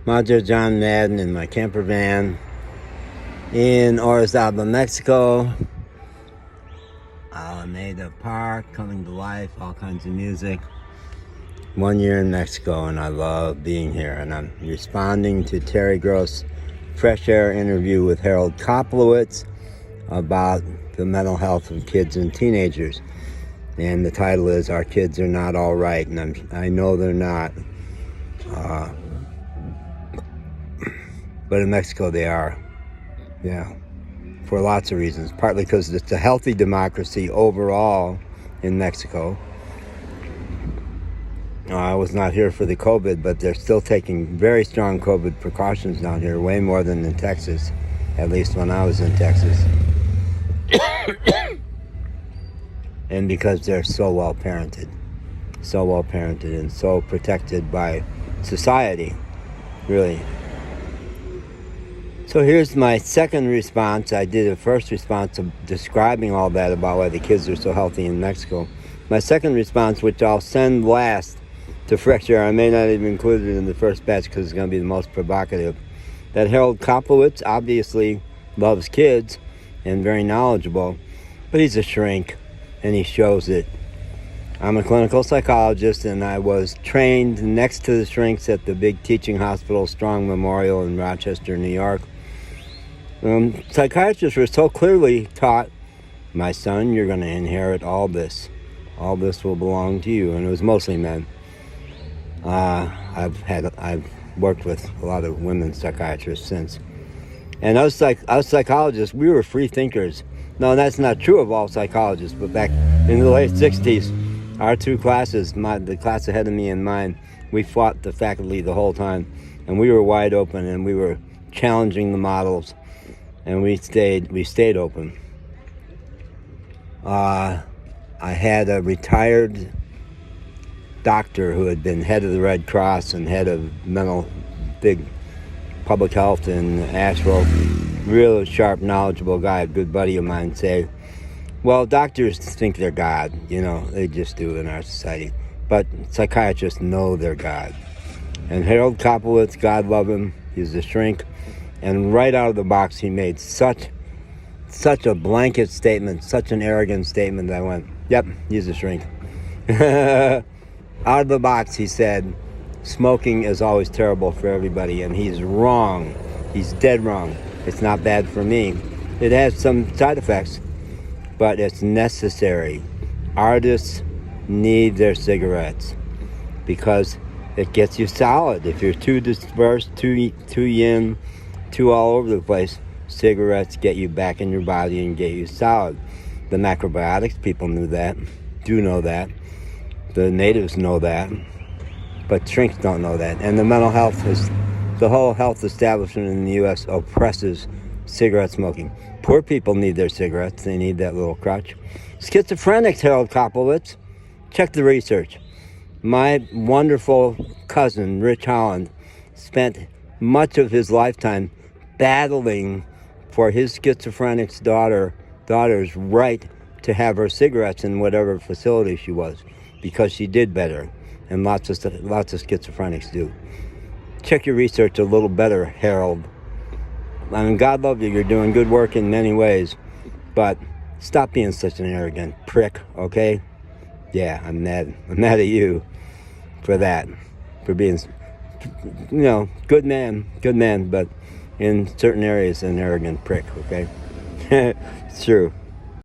Majo John Madden in my camper van in Orizaba, Mexico. Alameda Park, coming to life, all kinds of music. 1 year in Mexico, and I love being here. And I'm responding to Terry Gross' Fresh Air interview with Harold Koplowitz about the mental health of kids and teenagers. And the title is Our Kids Are Not All Right, and I know they're not. But in Mexico they are. Yeah. For lots of reasons. Partly because it's a healthy democracy overall in Mexico. I was not here for the COVID, but they're still taking very strong COVID precautions down here, way more than in Texas, at least when I was in Texas. And because they're so well parented and so protected by society, really. So here's my second response. I did a first response of describing all that about why the kids are so healthy in Mexico. My second response, which I'll send last to Fresh Air, I may not even include it in the first batch because it's going to be the most provocative, that Harold Koplowitz obviously loves kids and very knowledgeable, but he's a shrink, and he shows it. I'm a clinical psychologist, and I was trained next to the shrinks at the big teaching hospital, Strong Memorial in Rochester, New York. Psychiatrists were so clearly taught, my son, you're going to inherit all this. All this will belong to you. And it was mostly men. I've worked with a lot of women psychiatrists since. And us psychologists, we were free thinkers. No, that's not true of all psychologists, but back in the late 60s, our two classes, the class ahead of me and mine, we fought the faculty the whole time. And we were wide open, and we were challenging the models. And we stayed open. I had a retired doctor who had been head of the Red Cross and head of big public health in Asheville, real sharp, knowledgeable guy, a good buddy of mine, say, well, doctors think they're God, they just do in our society, but psychiatrists know they're God. And Harold Koplowitz, God love him, he's a shrink, and right out of the box he made such a blanket statement, such an arrogant statement that I went, yep, he's a shrink. Out of the box he said, smoking is always terrible for everybody, and he's wrong. He's dead wrong. It's not bad for me. It has some side effects, but it's necessary. Artists need their cigarettes because it gets you solid. If you're too dispersed, too yin, too all over the place, cigarettes get you back in your body and get you solid. The macrobiotics people do know that. The natives know that. But shrinks don't know that. And the whole health establishment in the U.S. oppresses cigarette smoking. Poor people need their cigarettes. They need that little crutch. Schizophrenics, Harold Koplowitz. Check the research. My wonderful cousin, Rich Holland, spent much of his lifetime battling for his schizophrenic daughter's right to have her cigarettes in whatever facility she was, because she did better, and lots of schizophrenics do. Check your research a little better, Harold. I mean, God love you, you're doing good work in many ways, but stop being such an arrogant prick, okay? Yeah, I'm mad at you for that, for being, good man, but in certain areas an arrogant prick, okay? It's true.